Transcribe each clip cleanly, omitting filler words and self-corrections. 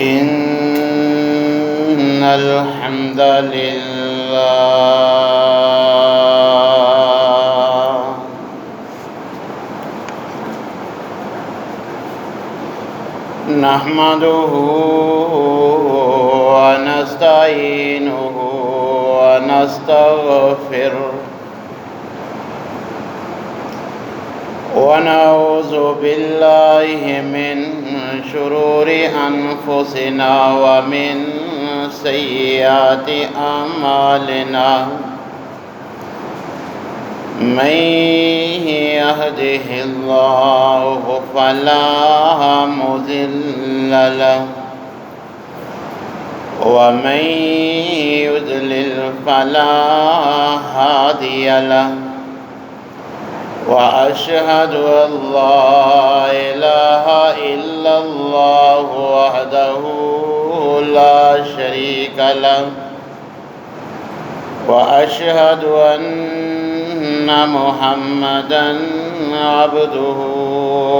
إن الحمد لله نحمده ونستعينه ونستغفره ونعوذ بالله من شرور أنفسنا ومن سيئات أعمالنا من يهده الله فلا مضل له ومن يضلل فلا هادي له وأشهد أن لا إله إلا الله وحده لا شريك له وأشهد أن محمدًا عبده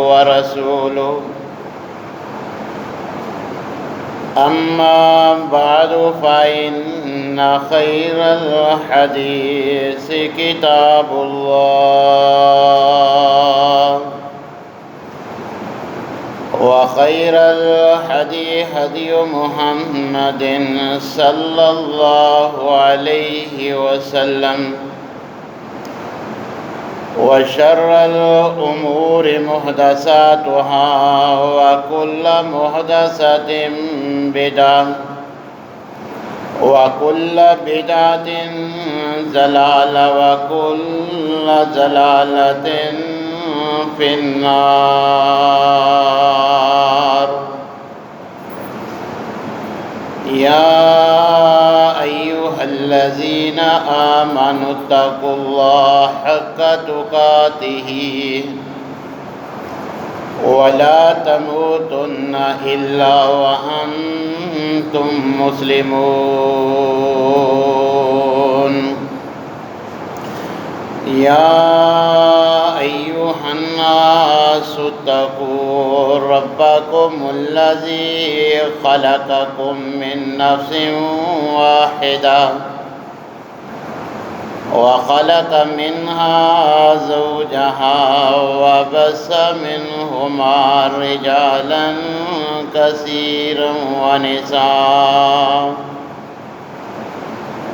ورسوله أما بعد فإن خير الحديث كتاب الله وخير الهدي هدي محمد صلى الله عليه وسلم وشر الأمور محدثاتها وكل محدثة بدعة وكل بدعة ضلالة وكل ضلالة في النار. يا أيها الذين آمنوا اتقوا الله حق تقاته ولا تموتن إلا وأنتم مسلمون. يا أيها الناس اتقوا ربكم الذي خلقكم من نفس واحدة وخلق منها زوجها وبث منهما رجالا كثيرا ونساء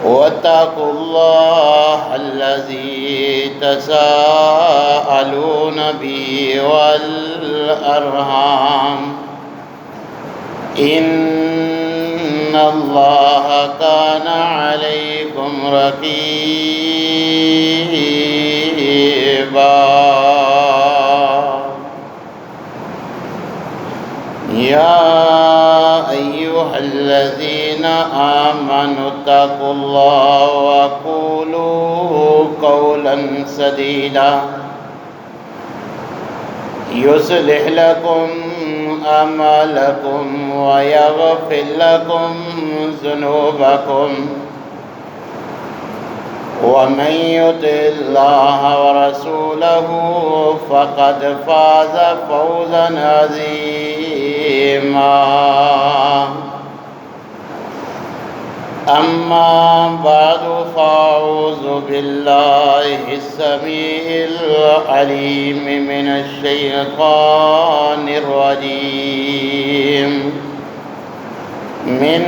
واتقوا الله الذي تساءلون به والأرحام إن الله كان عليكم رقيبا. يا أيها الذين آمنوا اتقوا الله وقولوا قولا سديدا يصلح لكم أعمالكم ويغفر لكم ذنوبكم ومن يطع الله ورسوله فقد فاز فوزا عظيما. أما بعد فأعوذ بالله السميع العليم من الشيطان الرجيم من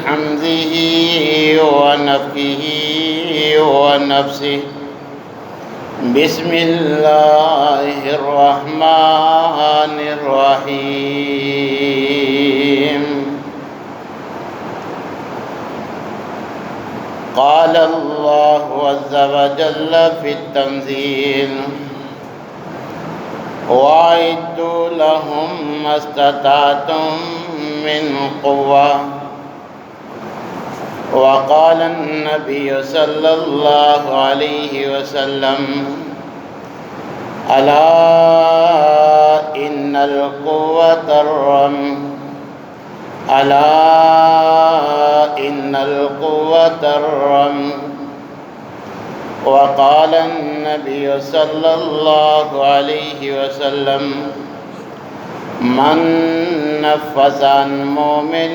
حمزه ونفخه ونفسه. بسم الله الرحمن الرحيم. قال الله عز وجل في التنزيل وأعدوا لهم ما استطعتم من قوة. وقال النبي صلى الله عليه وسلم ألا إن القوة الرمي ألا إن القوة الرمي. وقال النبي صلى الله عليه وسلم من نفس عن مؤمن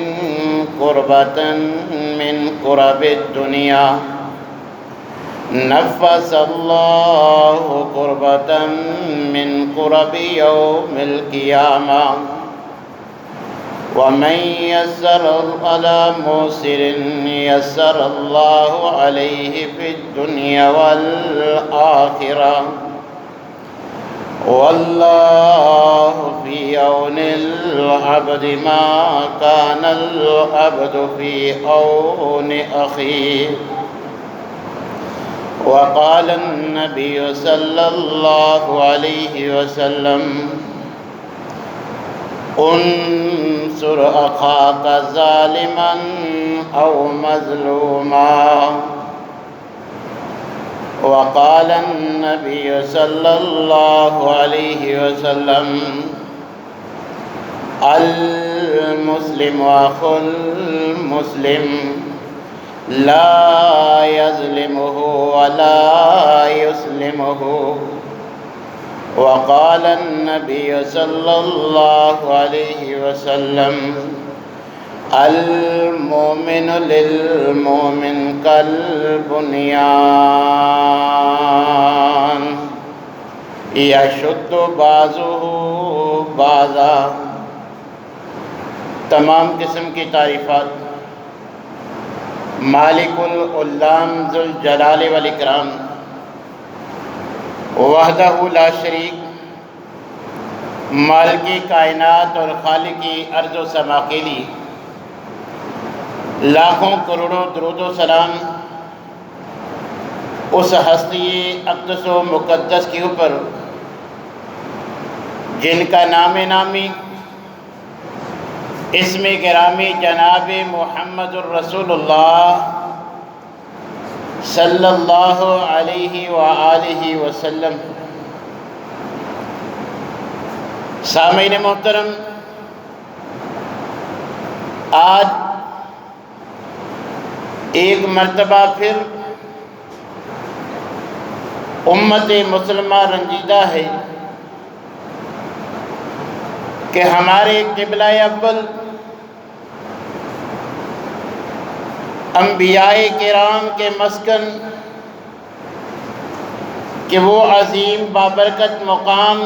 كربة من كرب الدنيا نفس الله كربة من كرب يوم القيامة ومن يسر على موسر يسر الله عليه في الدنيا والآخرة والله في عون العبد ما كان العبد في عون أخيه وقال النبي صلى الله عليه وسلم انصر أخاك ظالما أو مظلوما وقال النبي صلى الله عليه وسلم المسلم أخو المسلم لا يظلمه ولا يسلمه وقال النبي صلى الله عليه وسلم المؤمن للمؤمن كالبنيان يشد بعضه بعضا۔ تمام قسم کی تعریفات مالک العلام ذوالجلال والاکرام وحدہ لا شریک، مالکی کائنات اور خالقی ارض و سما کے لیے لاکھوں کروڑوں درود و سلام اس ہستی اقدس و مقدس کے اوپر جن کا نام نامی اسم گرامی جناب محمد الرسول اللہ صلی اللہ علیہ وآلہ وسلم۔ سامعین محترم، آج ایک مرتبہ پھر امت مسلمہ رنجیدہ ہے کہ ہمارے قبلہ اول انبیاء کرام کے مسکن کہ وہ عظیم بابرکت مقام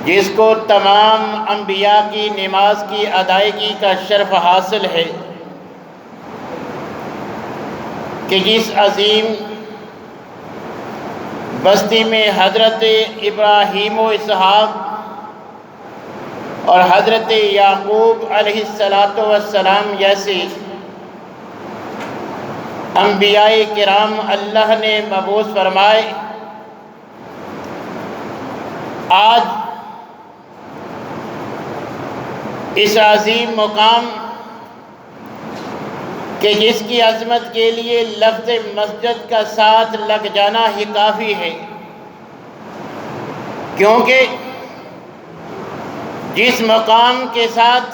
جس کو تمام انبیاء کی نماز کی ادائیگی کا شرف حاصل ہے، کہ جس عظیم بستی میں حضرت ابراہیم و اسحاق اور حضرت یعقوب علیہ السلام جیسے انبیاء کرام اللہ نے مبعوث فرمائے، آج اس عظیم مقام کہ جس کی عظمت کے لیے لفظ مسجد کا ساتھ لگ جانا ہی کافی ہے، کیونکہ جس مقام کے ساتھ،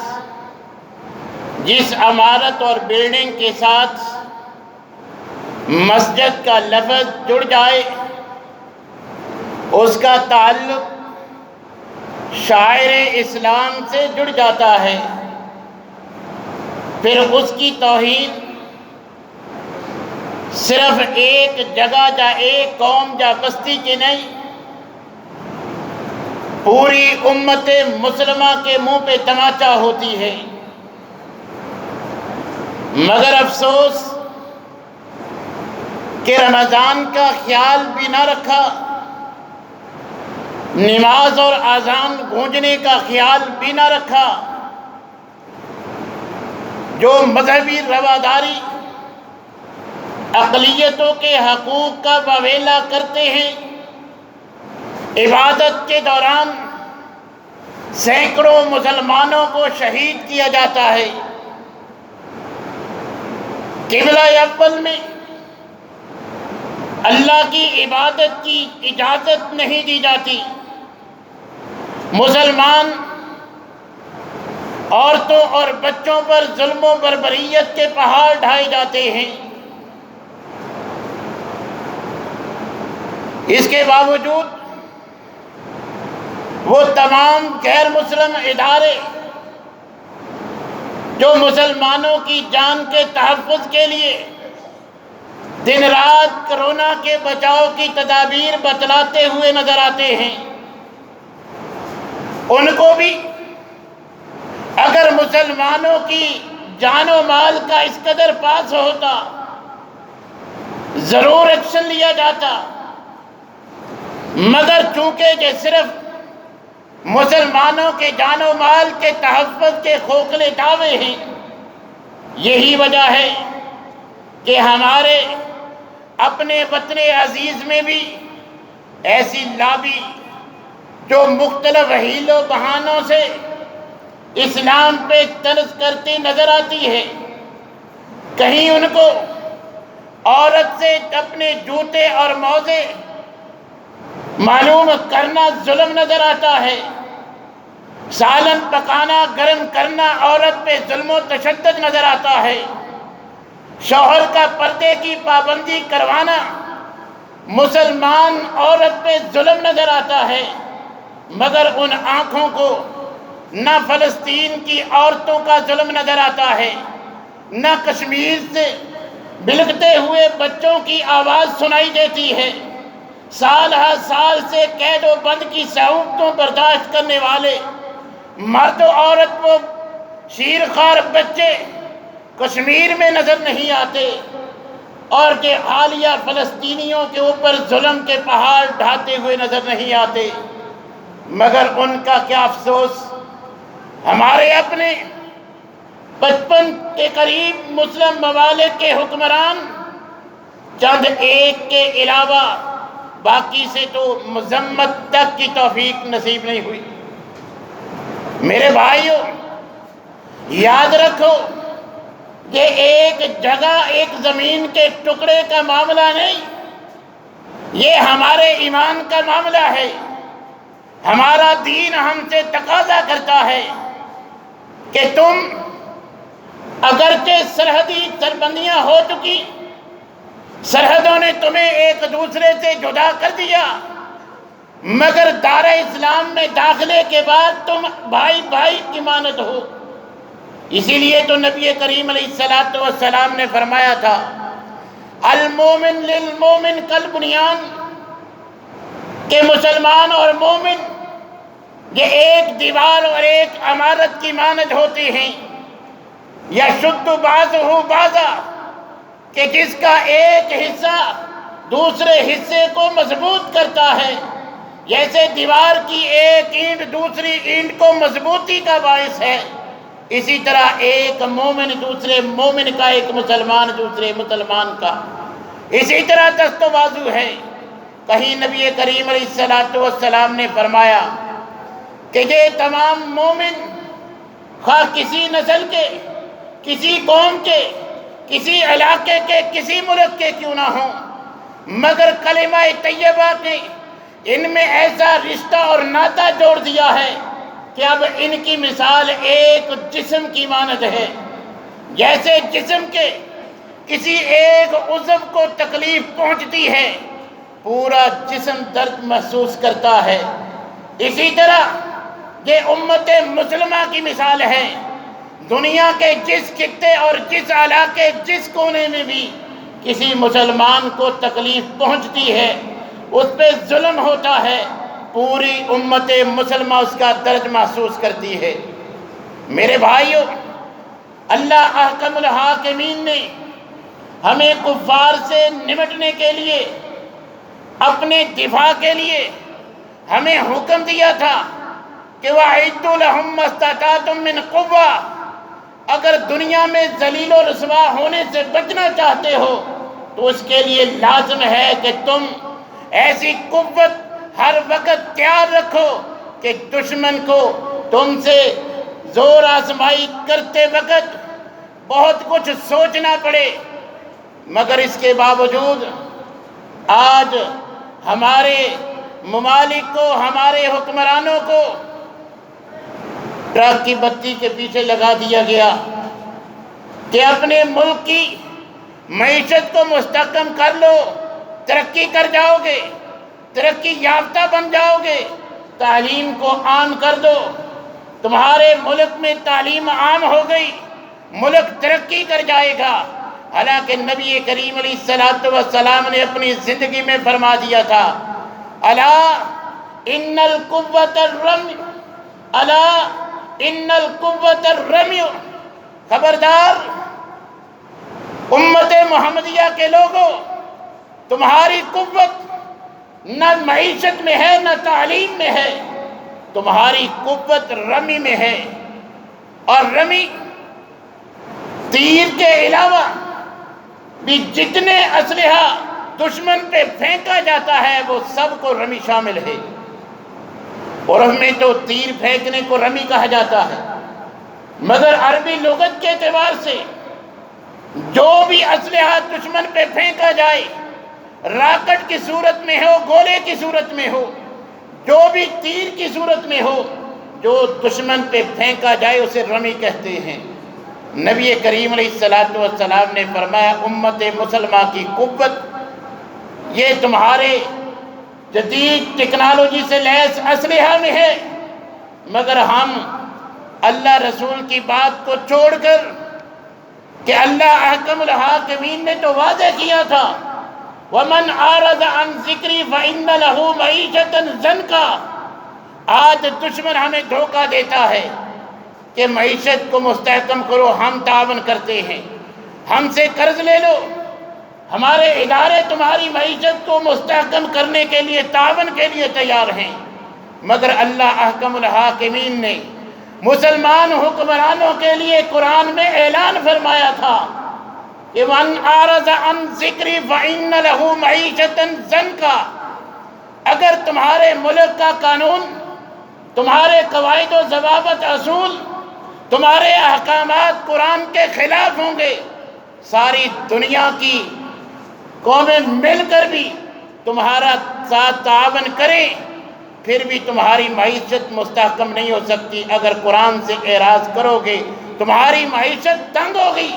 جس عمارت اور بلڈنگ کے ساتھ مسجد کا لفظ جڑ جائے اس کا تعلق شاعر اسلام سے جڑ جاتا ہے، پھر اس کی توحید صرف ایک جگہ یا ایک قوم یا بستی کی نہیں، پوری امت مسلمہ کے منہ پہ تماچا ہوتی ہے۔ مگر افسوس کہ رمضان کا خیال بھی نہ رکھا، نماز اور اذان گونجنے کا خیال بھی نہ رکھا، جو مذہبی رواداری اقلیتوں کے حقوق کا واویلا کرتے ہیں، عبادت کے دوران سینکڑوں مسلمانوں کو شہید کیا جاتا ہے، قبلہ اول میں اللہ کی عبادت کی اجازت نہیں دی جاتی، مسلمان عورتوں اور بچوں پر ظلم و بربریت کے پہاڑ ڈھائے جاتے ہیں۔ اس کے باوجود وہ تمام غیر مسلم ادارے جو مسلمانوں کی جان کے تحفظ کے لیے دن رات کرونا کے بچاؤ کی تدابیر بتلاتے ہوئے نظر آتے ہیں، ان کو بھی اگر مسلمانوں کی جان و مال کا اس قدر پاس ہوتا ضرور ایکشن لیا جاتا، مگر چونکہ یہ صرف مسلمانوں کے جان و مال کے تحفظ کے کھوکھلے دعوے ہیں، یہی وجہ ہے کہ ہمارے اپنے وطن عزیز میں بھی ایسی لابی جو مختلف حیل و بہانوں سے اسلام پہ طنز کرتی نظر آتی ہے، کہیں ان کو عورت سے اپنے جوتے اور موزے معلوم کرنا ظلم نظر آتا ہے، سالن پکانا گرم کرنا عورت پہ ظلم و تشدد نظر آتا ہے، شوہر کا پردے کی پابندی کروانا مسلمان عورت پہ ظلم نظر آتا ہے، مگر ان آنکھوں کو نہ فلسطین کی عورتوں کا ظلم نظر آتا ہے، نہ کشمیر سے بلکتے ہوئے بچوں کی آواز سنائی دیتی ہے، سال ہر سال سے قید و بند کی صعوبتوں برداشت کرنے والے مرد و عورت وہ شیرخوار بچے کشمیر میں نظر نہیں آتے، اور کہ حالیہ فلسطینیوں کے اوپر ظلم کے پہاڑ ڈھاتے ہوئے نظر نہیں آتے، مگر ان کا کیا افسوس، ہمارے اپنے 55 کے قریب مسلم ممالک کے حکمران چند ایک کے علاوہ باقی سے تو مذمت تک کی توفیق نصیب نہیں ہوئی۔ میرے بھائیوں، یاد رکھو، یہ ایک جگہ ایک زمین کے ٹکڑے کا معاملہ نہیں، یہ ہمارے ایمان کا معاملہ ہے۔ ہمارا دین ہم سے تقاضا کرتا ہے کہ تم اگرچہ سرحدی سربندیاں ہو چکی، سرحدوں نے تمہیں ایک دوسرے سے جدا کر دیا، مگر دار اسلام میں داخلے کے بعد تم بھائی بھائی کی مانند ہو۔ اسی لیے تو نبی کریم علیہ السلام نے فرمایا تھا، المومن للمومن کالبنیان، کہ مسلمان اور مومن یہ ایک دیوار اور ایک عمارت کی مانند ہوتے ہیں، یشد بعضہ بعضا، کہ جس کا ایک حصہ دوسرے حصے کو مضبوط کرتا ہے، جیسے دیوار کی ایک اینٹ دوسری اینٹ کو مضبوطی کا باعث ہے، اسی طرح ایک مومن دوسرے مومن کا، ایک مسلمان دوسرے مسلمان کا اسی طرح دست و بازو ہے۔ کہیں نبی کریم علیہ السلام نے فرمایا کہ یہ تمام مومن خواہ کسی نسل کے، کسی قوم کے، کسی علاقے کے، کسی ملک کے کیوں نہ ہوں، مگر کلمہ طیبہ نے ان میں ایسا رشتہ اور ناطہ جوڑ دیا ہے کہ اب ان کی مثال ایک جسم کی مانند ہے۔ جیسے جسم کے کسی ایک عضو کو تکلیف پہنچتی ہے، پورا جسم درد محسوس کرتا ہے، اسی طرح یہ امت مسلمہ کی مثال ہے۔ دنیا کے جس خطے اور جس علاقے، جس کونے میں بھی کسی مسلمان کو تکلیف پہنچتی ہے، اس پہ ظلم ہوتا ہے، پوری امت مسلمہ اس کا درد محسوس کرتی ہے۔ میرے بھائیوں، اللہ احکم الحاکمین نے ہمیں کفار سے نمٹنے کے لیے، اپنے دفاع کے لیے ہمیں حکم دیا تھا کہ وَأَعِدُّوا لَهُم مَّا اسْتَطَعْتُم مِّن قُوَّةٍ، اگر دنیا میں ذلیل و رسوا ہونے سے بچنا چاہتے ہو تو اس کے لیے لازم ہے کہ تم ایسی قوت ہر وقت تیار رکھو کہ دشمن کو تم سے زور آزمائی کرتے وقت بہت کچھ سوچنا پڑے، مگر اس کے باوجود آج ہمارے ممالک کو، ہمارے حکمرانوں کو ٹرک کی بتی کے پیچھے لگا دیا گیا کہ اپنے ملک کی معیشت کو مستحکم کر لو، ترقی کر جاؤ گے، ترقی یافتہ بن جاؤ گے، تعلیم کو عام کر دو، تمہارے ملک میں تعلیم عام ہو گئی، ملک ترقی کر جائے گا۔ حالانکہ نبی کریم علیہ الصلوۃ والسلام نے اپنی زندگی میں فرما دیا تھا، الا ان القوۃ الرمی، الا ان القوۃ الرمی، خبردار امت محمدیہ کے لوگوں، تمہاری قوت نہ معیشت میں ہے نہ تعلیم میں ہے، تمہاری قوت رمی میں ہے۔ اور رمی تیر کے علاوہ بھی جتنے اسلحہ دشمن پہ پھینکا جاتا ہے وہ سب کو رمی شامل ہے۔ عرب میں تو تیر پھینکنے کو رمی کہا جاتا ہے، مگر عربی لغت کے اعتبار سے جو بھی اسلحہ دشمن پہ پھینکا جائے، راکٹ کی صورت میں ہو، گولے کی صورت میں ہو، جو بھی تیر کی صورت میں ہو، جو دشمن پہ پھینکا جائے اسے رمی کہتے ہیں۔ نبی کریم علیہ الصلوۃ والسلام نے فرمایا امت مسلمہ کی قوت یہ تمہارے جدید ٹیکنالوجی سے لیس اسلحہ میں ہے، مگر ہم اللہ رسول کی بات کو چھوڑ کر کہ اللہ احکم الحاکمین نے تو واضح کیا تھا وَمَنْ أَعْرَضَ عَنْ ذِكْرِي فَإِنَّ لَهُ مَعِيشَةً ضَنْكًا۔ آج دشمن ہمیں دھوکہ دیتا ہے کہ معیشت کو مستحکم کرو، ہم تعاون کرتے ہیں، ہم سے قرض لے لو، ہمارے ادارے تمہاری معیشت کو مستحکم کرنے کے لیے تعاون کے لیے تیار ہیں۔ مگر اللہ احکم الحاکمین نے مسلمان حکمرانوں کے لیے قرآن میں اعلان فرمایا تھا کہ مَنْ أَعْرَضَ عَنْ ذِكْرِي فَإِنَّ لَهُ مَعِيشَةً ضَنْكًا۔ اگر تمہارے ملک کا قانون، تمہارے قواعد و ضوابط اصول، تمہارے احکامات قرآن کے خلاف ہوں گے، ساری دنیا کی قومیں مل کر بھی تمہارا ساتھ تعاون کریں، پھر بھی تمہاری معیشت مستحکم نہیں ہو سکتی۔ اگر قرآن سے اعراض کرو گے تمہاری معیشت تنگ ہوگی۔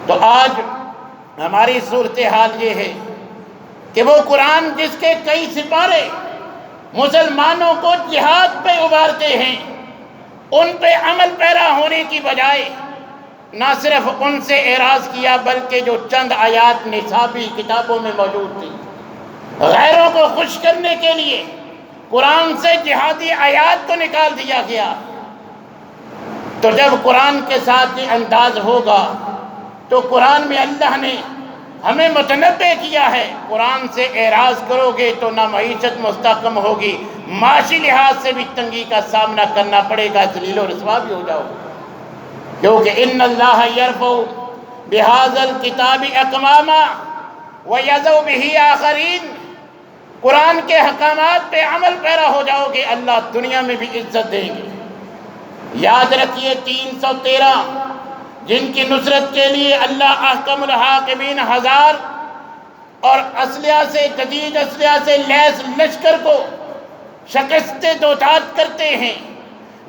تو آج ہماری صورتحال یہ ہے کہ وہ قرآن جس کے کئی سپارے مسلمانوں کو جہاد پہ ابھارتے ہیں، ان پہ عمل پیرا ہونے کی بجائے نہ صرف ان سے اعراض کیا بلکہ جو چند آیات نصابی کتابوں میں موجود تھی، غیروں کو خوش کرنے کے لیے قرآن سے جہادی آیات کو نکال دیا گیا۔ تو جب قرآن کے ساتھ یہ انداز ہوگا تو قرآن میں اللہ نے ہمیں متنبع کیا ہے، قرآن سے اعراض کرو گے تو نہ معیشت مستحکم ہوگی، معاشی لحاظ سے بھی تنگی کا سامنا کرنا پڑے گا، ذلیل و رسوا بھی ہو جاؤ گے۔ کیونکہ ان اللہ یرفع بہذا الکتاب اقواما ویضع بہ آخرین، قرآن کے حکامات پہ عمل پیرا ہو جاؤ گے، اللہ دنیا میں بھی عزت دیں گے۔ یاد رکھیے 313 جن کی نصرت کے لیے اللہ احکم الحاکمین ہزار اور اسلحہ سے، جدید اسلحہ سے لیس لشکر کو شکست دوتات کرتے ہیں،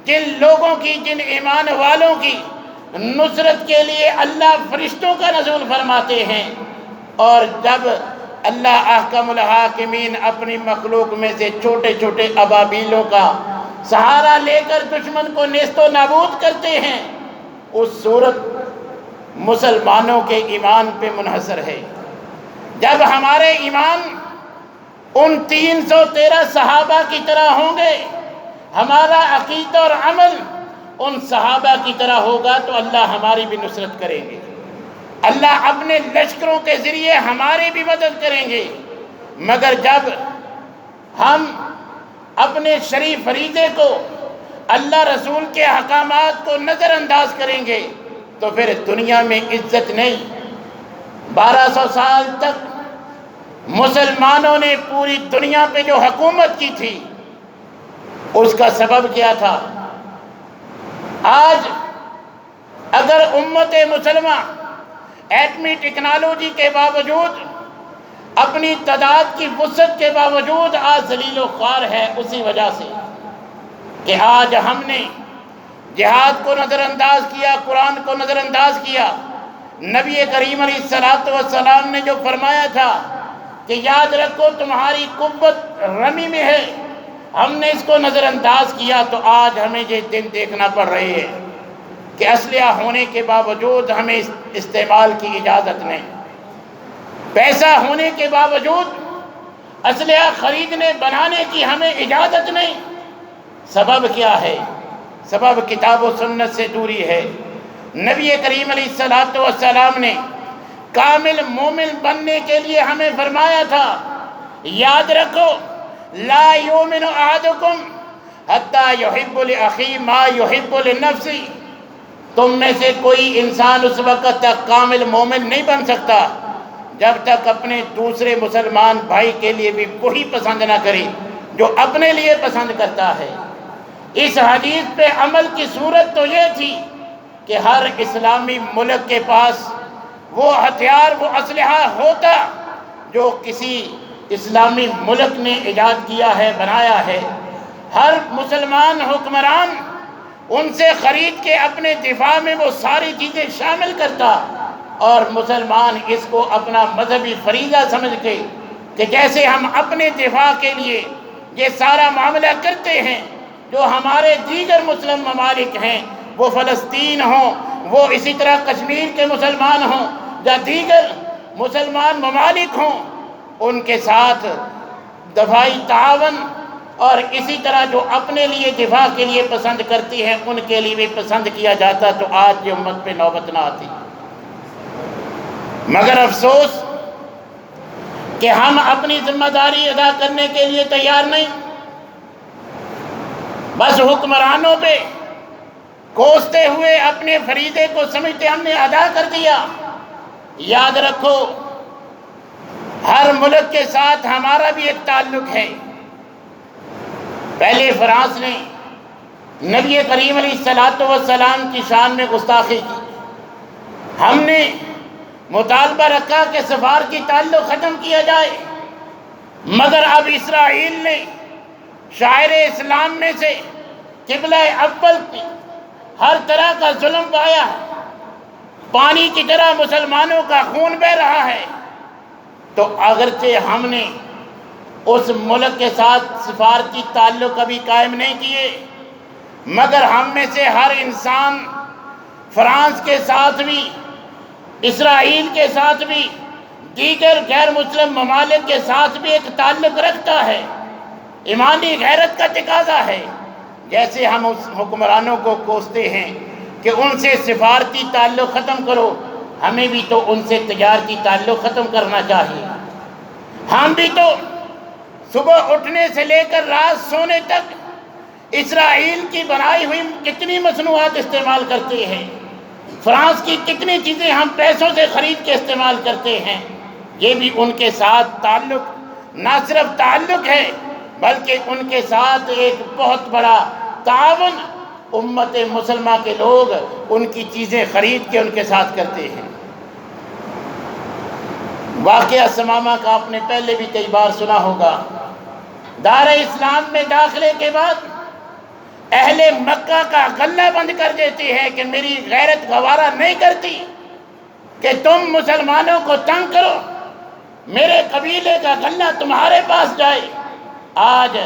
جن لوگوں کی، جن ایمان والوں کی نصرت کے لیے اللہ فرشتوں کا نزول فرماتے ہیں، اور جب اللہ احکم الحاکمین اپنی مخلوق میں سے چھوٹے چھوٹے ابابیلوں کا سہارا لے کر دشمن کو نیست و نابود کرتے ہیں، اس صورت مسلمانوں کے ایمان پہ منحصر ہے۔ جب ہمارے ایمان ان 313 صحابہ کی طرح ہوں گے، ہمارا عقیدہ اور عمل ان صحابہ کی طرح ہوگا تو اللہ ہماری بھی نصرت کریں گے، اللہ اپنے لشکروں کے ذریعے ہماری بھی مدد کریں گے۔ مگر جب ہم اپنے شریف فریضے کو، اللہ رسول کے احکامات کو نظر انداز کریں گے تو پھر دنیا میں عزت نہیں۔ 1200 سال تک مسلمانوں نے پوری دنیا پہ جو حکومت کی تھی اس کا سبب کیا تھا؟ آج اگر امت مسلمہ ایٹمی ٹیکنالوجی کے باوجود، اپنی تعداد کی وسعت کے باوجود آج ذلیل و خوار ہے، اسی وجہ سے کہ آج ہم نے جہاد کو نظر انداز کیا، قرآن کو نظر انداز کیا۔ نبی کریم علیہ الصلوۃ والسلام نے جو فرمایا تھا کہ یاد رکھو تمہاری قوت رمی میں ہے، ہم نے اس کو نظر انداز کیا تو آج ہمیں یہ دن دیکھنا پڑ رہے ہیں کہ اسلحہ ہونے کے باوجود ہمیں استعمال کی اجازت نہیں، پیسہ ہونے کے باوجود اسلحہ خریدنے بنانے کی ہمیں اجازت نہیں۔ سبب کیا ہے؟ سبب کتاب و سنت سے دوری ہے۔ نبی کریم علیہ السلام نے کامل مومن بننے کے لیے ہمیں فرمایا تھا، یاد رکھو لا یؤمن احدکم حتی یحب لاخیہ ما یحب لنفسہ، تم میں سے کوئی انسان اس وقت تک کامل مومن نہیں بن سکتا جب تک اپنے دوسرے مسلمان بھائی کے لیے بھی وہی پسند نہ کرے جو اپنے لیے پسند کرتا ہے۔ اس حدیث پہ عمل کی صورت تو یہ تھی کہ ہر اسلامی ملک کے پاس وہ ہتھیار، وہ اسلحہ ہوتا جو کسی اسلامی ملک نے ایجاد کیا ہے، بنایا ہے۔ ہر مسلمان حکمران ان سے خرید کے اپنے دفاع میں وہ ساری چیزیں شامل کرتا، اور مسلمان اس کو اپنا مذہبی فریضہ سمجھ کے کہ جیسے ہم اپنے دفاع کے لیے یہ سارا معاملہ کرتے ہیں، جو ہمارے دیگر مسلم ممالک ہیں، وہ فلسطین ہوں، وہ اسی طرح کشمیر کے مسلمان ہوں یا دیگر مسلمان ممالک ہوں، ان کے ساتھ دفاعی تعاون، اور اسی طرح جو اپنے لیے دفاع کے لیے پسند کرتی ہیں ان کے لیے بھی پسند کیا جاتا، تو آج یہ امت پہ نوبت نہ آتی۔ مگر افسوس کہ ہم اپنی ذمہ داری ادا کرنے کے لیے تیار نہیں، بس حکمرانوں پہ کوستے ہوئے اپنے فریضے کو سمجھتے ہم نے ادا کر دیا۔ یاد رکھو ہر ملک کے ساتھ ہمارا بھی ایک تعلق ہے۔ پہلے فرانس نے نبی کریم علیہ السلام کی شان میں گستاخی کی، ہم نے مطالبہ رکھا کہ سفارتی تعلق ختم کیا جائے، مگر اب اسرائیل نے شاعر اسلام میں سے قبلہ اول کی ہر طرح کا ظلم پایا ہے، پانی کی طرح مسلمانوں کا خون بہہ رہا ہے، تو اگرچہ ہم نے اس ملک کے ساتھ سفارتی تعلق کبھی قائم نہیں کیے، مگر ہم میں سے ہر انسان فرانس کے ساتھ بھی، اسرائیل کے ساتھ بھی، دیگر غیر مسلم ممالک کے ساتھ بھی ایک تعلق رکھتا ہے۔ ایمانی غیرت کا تقاضا ہے، جیسے ہم اس حکمرانوں کو کوستے ہیں کہ ان سے سفارتی تعلق ختم کرو، ہمیں بھی تو ان سے تجارتی تعلق ختم کرنا چاہیے۔ ہم بھی تو صبح اٹھنے سے لے کر رات سونے تک اسرائیل کی بنائی ہوئی کتنی مصنوعات استعمال کرتے ہیں، فرانس کی کتنی چیزیں ہم پیسوں سے خرید کے استعمال کرتے ہیں، یہ بھی ان کے ساتھ تعلق نہ صرف تعلق ہے بلکہ ان کے ساتھ ایک بہت بڑا تعاون امت مسلمہ کے لوگ ان کی چیزیں خرید کے ان کے ساتھ کرتے ہیں۔ واقعہ ثمامہ کا آپ نے پہلے بھی کئی بار سنا ہوگا۔ دار اسلام میں داخلے کے بعد اہل مکہ کا غلہ بند کر دیتے ہیں کہ میری غیرت گوارا نہیں کرتی کہ تم مسلمانوں کو تنگ کرو، میرے قبیلے کا غلہ تمہارے پاس جائے۔ آج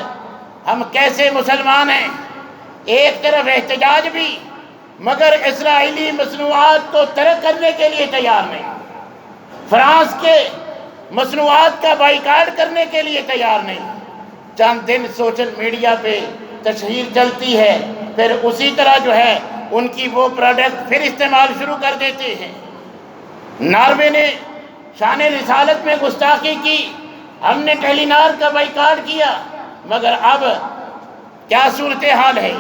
ہم کیسے مسلمان ہیں، ایک طرف احتجاج بھی مگر اسرائیلی مصنوعات کو ترک کرنے کے لیے تیار نہیں، فرانس کے مصنوعات کا بائیکاٹ کرنے کے لیے تیار نہیں۔ چند دن سوشل میڈیا پہ تشہیر چلتی ہے، پھر اسی طرح جو ہے ان کی وہ پروڈکٹ پھر استعمال شروع کر دیتے ہیں۔ ناروے نے شان رسالت میں گستاخی کی، ہم نے ٹیلی نار کا بائیکاٹ کیا، مگر اب کیا صورتحال ہے؟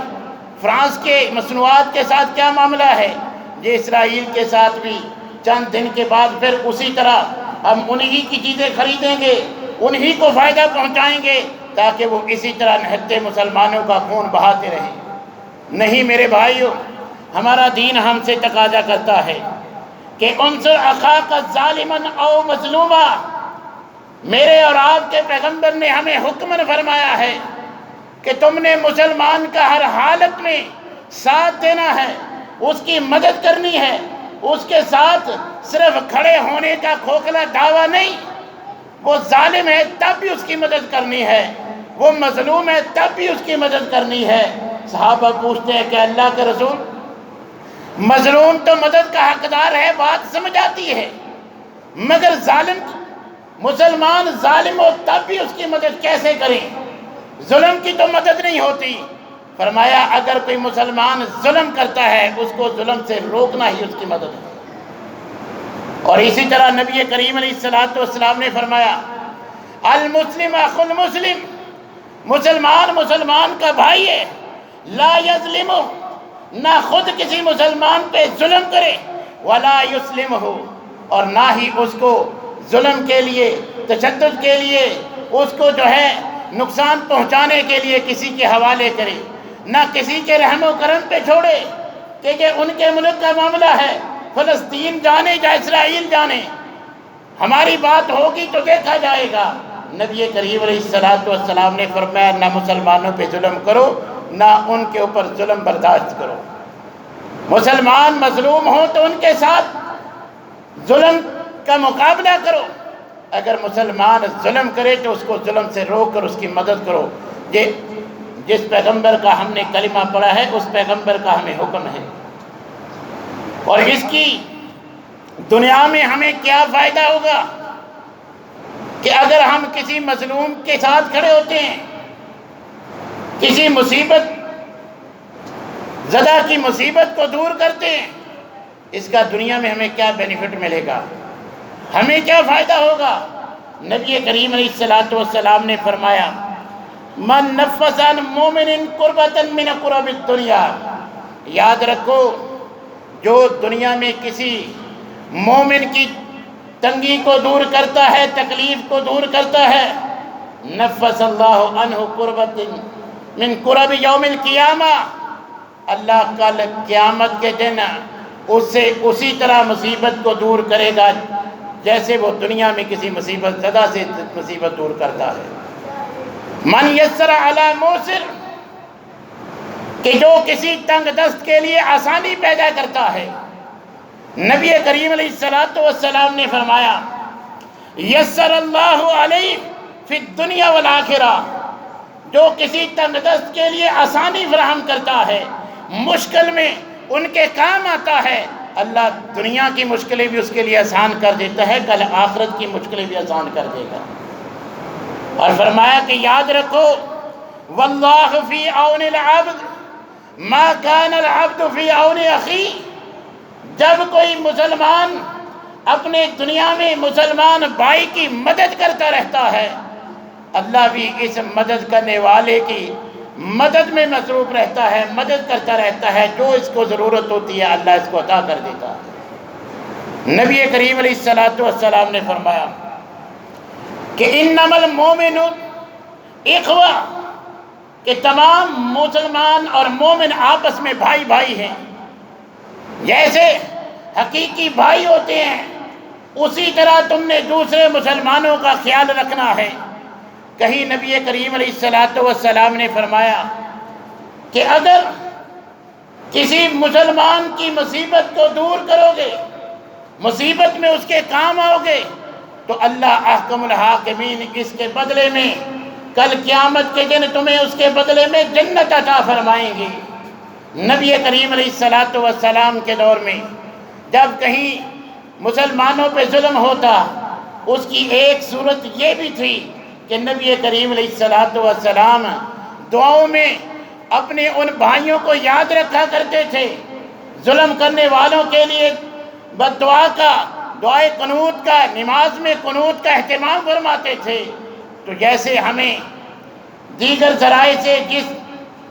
فرانس کے مصنوعات کے ساتھ کیا معاملہ ہے؟ یہ اسرائیل کے ساتھ بھی چند دن کے بعد پھر اسی طرح ہم انہی کی چیزیں خریدیں گے، انہی کو فائدہ پہنچائیں گے تاکہ وہ اسی طرح نہتے مسلمانوں کا خون بہاتے رہیں۔ نہیں میرے بھائیوں، ہمارا دین ہم سے تقاضا کرتا ہے کہ انصر اخاک ظالما او مظلوما، میرے اور آپ کے پیغمبر نے ہمیں حکم فرمایا ہے کہ تم نے مسلمان کا ہر حالت میں ساتھ دینا ہے، اس کی مدد کرنی ہے، اس کے ساتھ صرف کھڑے ہونے کا کھوکھلا دعویٰ نہیں، وہ ظالم ہے تب بھی اس کی مدد کرنی ہے، وہ مظلوم ہے تب بھی اس کی مدد کرنی ہے۔ صحابہ پوچھتے ہیں کہ اللہ کے رسول، مظلوم تو مدد کا حقدار ہے، بات سمجھ آتی ہے، مگر ظالم مسلمان ظالم ہو تب بھی اس کی مدد کیسے کریں؟ ظلم کی تو مدد نہیں ہوتی۔ فرمایا اگر کوئی مسلمان ظلم کرتا ہے اس کو ظلم سے روکنا ہی اس کی مدد ہے۔ اور اسی طرح نبی کریم علیہ السلام نے فرمایا المسلم اخو المسلم، مسلمان مسلمان کا بھائی ہے، لا یظلمہ، نہ خود کسی مسلمان پہ ظلم کرے، ولا یسلمہ، اور نہ ہی اس کو ظلم کے لیے، تشدد کے لیے، اس کو جو ہے نقصان پہنچانے کے لیے کسی کے حوالے کرے، نہ کسی کے رحم و کرم پہ چھوڑے کہ یہ ان کے ملک کا معاملہ ہے، فلسطین جانے یا اسرائیل جانے، ہماری بات ہوگی تو دیکھا جائے گا۔ نبی کریم علیہ السلام نے فرمایا نہ مسلمانوں پہ ظلم کرو، نہ ان کے اوپر ظلم برداشت کرو۔ مسلمان مظلوم ہوں تو ان کے ساتھ ظلم کا مقابلہ کرو، اگر مسلمان ظلم کرے تو اس کو ظلم سے روک کر اس کی مدد کرو۔ یہ جس پیغمبر کا ہم نے کلمہ پڑھا ہے اس پیغمبر کا ہمیں حکم ہے۔ اور اس کی دنیا میں ہمیں کیا فائدہ ہوگا کہ اگر ہم کسی مظلوم کے ساتھ کھڑے ہوتے ہیں، کسی مصیبت زدہ کی مصیبت کو دور کرتے ہیں، اس کا دنیا میں ہمیں کیا بینیفٹ ملے گا، ہمیں کیا فائدہ ہوگا؟ نبی کریم علیہ السلام نے فرمایا من نفس عن مومن قربۃ من قرب الدنیا، یاد رکھو جو دنیا میں کسی مومن کی تنگی کو دور کرتا ہے، تکلیف کو دور کرتا ہے، نفس اللہ عنہ قربۃ من قرب یوم القیامہ، اللہ کل قیامت کے دن اس سے اسی طرح مصیبت کو دور کرے گا جیسے وہ دنیا میں کسی مصیبت زدہ سے مصیبت دور کرتا ہے۔ من یسر علی موسر، کہ جو کسی تنگ دست کے لیے آسانی پیدا کرتا ہے۔ نبی کریم علیہ السلام نے فرمایا یسر اللہ علیہ فی الدنیا والآخرہ، جو کسی تنگ دست کے لیے آسانی فراہم کرتا ہے، مشکل میں ان کے کام آتا ہے، اللہ دنیا کی مشکلیں بھی اس کے لیے آسان کر دیتا ہے، کل آخرت کی مشکلیں بھی آسان کر دے گا۔ اور فرمایا کہ یاد رکھو واللہ فی عون العبد ما کان العبد فی عون اخی، جب کوئی مسلمان اپنے دنیا میں مسلمان بھائی کی مدد کرتا رہتا ہے، اللہ بھی اس مدد کرنے والے کی مدد میں مصروف رہتا ہے، مدد کرتا رہتا ہے، جو اس کو ضرورت ہوتی ہے اللہ اس کو عطا کر دیتا ہے۔ نبی کریم علیہ السلام نے فرمایا کہ انما المومنون اخوہ، کہ تمام مسلمان اور مومن آپس میں بھائی بھائی ہیں، جیسے حقیقی بھائی ہوتے ہیں اسی طرح تم نے دوسرے مسلمانوں کا خیال رکھنا ہے۔ کہیں نبی کریم علیہ السلام نے فرمایا کہ اگر کسی مسلمان کی مصیبت کو دور کرو گے، مصیبت میں اس کے کام آؤ گے، تو اللہ احکم الحاکمین اس کے بدلے میں کل قیامت کے دن تمہیں اس کے بدلے میں جنت عطا فرمائیں گے۔ نبی کریم علیہ السلام کے دور میں جب کہیں مسلمانوں پہ ظلم ہوتا، اس کی ایک صورت یہ بھی تھی کہ نبی کریم علیہ السلام دعاؤں میں اپنے ان بھائیوں کو یاد رکھا کرتے تھے، ظلم کرنے والوں کے لیے بد دعا کا، دعائے قنوت کا، نماز میں قنوت کا اہتمام فرماتے تھے۔ تو جیسے ہمیں دیگر ذرائع سے جس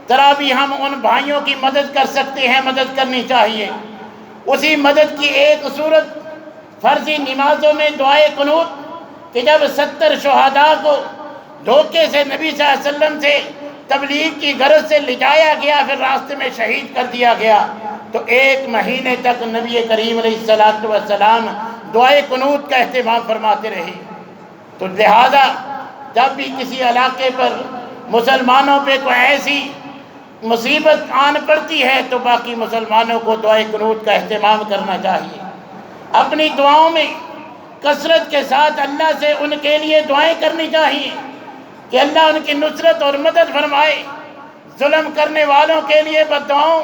طرح بھی ہم ان بھائیوں کی مدد کر سکتے ہیں مدد کرنی چاہیے، اسی مدد کی ایک صورت فرضی نمازوں میں دعائے قنوت، کہ جب 70 شہداء کو دھوکے سے نبی صلی اللہ علیہ وسلم سے تبلیغ کی غرض سے لے جایا گیا، پھر راستے میں شہید کر دیا گیا، تو 1 مہینے تک نبی کریم علیہ السلام دعائے قنوت کا اہتمام فرماتے رہے۔ تو لہذا جب بھی کسی علاقے پر مسلمانوں پہ کوئی ایسی مصیبت آن پڑتی ہے تو باقی مسلمانوں کو دعائے قنوت کا اہتمام کرنا چاہیے، اپنی دعاؤں میں کثرت کے ساتھ اللہ سے ان کے لیے دعائیں کرنی چاہیے۔ کہ اللہ ان کی نصرت اور مدد فرمائے، ظلم کرنے والوں کے لیے بد دعاؤں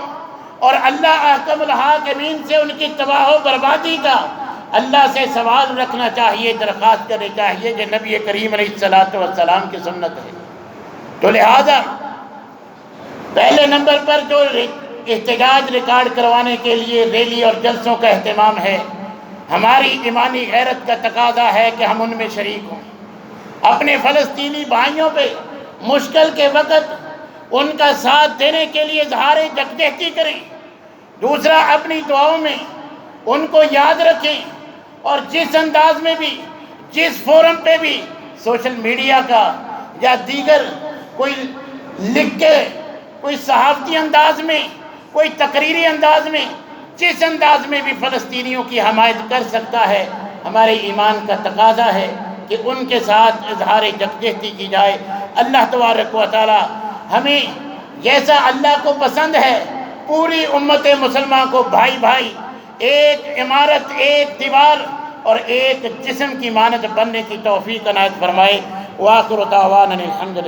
اور اللہ احکم الحاکمین سے ان کی تباہ و بربادی کا اللہ سے سوال رکھنا چاہیے، درخواست کرنی چاہیے، کہ نبی کریم علیہ السلام کی سنت ہے۔ تو لہذا پہلے نمبر پر جو احتجاج ریکارڈ کروانے کے لیے ریلی اور جلسوں کا اہتمام ہے، ہماری ایمانی غیرت کا تقاضا ہے کہ ہم ان میں شریک ہوں، اپنے فلسطینی بھائیوں پہ مشکل کے وقت ان کا ساتھ دینے کے لیے اظہار یکجہتی کریں۔ دوسرا، اپنی دعاؤں میں ان کو یاد رکھیں، اور جس انداز میں بھی، جس فورم پہ بھی، سوشل میڈیا کا یا دیگر کوئی لکھ کے، کوئی صحافتی انداز میں، کوئی تقریری انداز میں، جس انداز میں بھی فلسطینیوں کی حمایت کر سکتا ہے، ہمارے ایمان کا تقاضا ہے کہ ان کے ساتھ اظہار یکجہتی کی جائے۔ اللہ تبارک و تعالی ہمیں جیسا اللہ کو پسند ہے پوری امت مسلمہ کو بھائی بھائی، ایک عمارت، ایک دیوار اور ایک جسم کی مانند بننے کی توفیق عنایت فرمائے۔ وآخر دعوانا الحمدللہ۔